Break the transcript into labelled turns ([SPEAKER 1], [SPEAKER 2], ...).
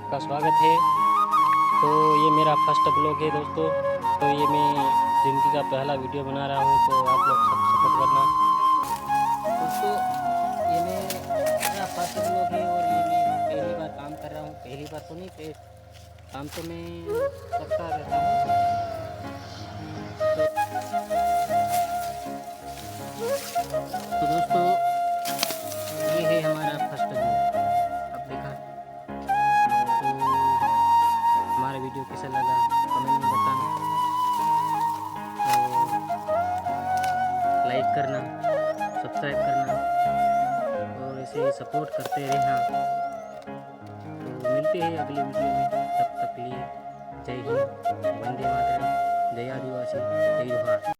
[SPEAKER 1] आपका स्वागत है। तो ये मेरा फर्स्ट ब्लॉग है दोस्तों। तो ये मैं ज़िंदगी का पहला वीडियो बना रहा हूँ, तो आप लोग सब सपोर्ट करना दोस्तों। ये मेरा फर्स्ट ब्लॉग है और ये मैं पहली बार काम कर रहा हूँ। पहली बार तो नहीं, काम तो मैं करता रहता हूँ। तो दोस्तों, ये है हमारा फर्स्ट ब्लॉग। अब देखा तो हमारा वीडियो कैसा लगा कमेंट में बताना, और लाइक करना, सब्सक्राइब करना और ऐसे ही सपोर्ट करते रहना। तो मिलते हैं अगले वीडियो में, तब तक के लिए जय हिंद, वंदे मातरम।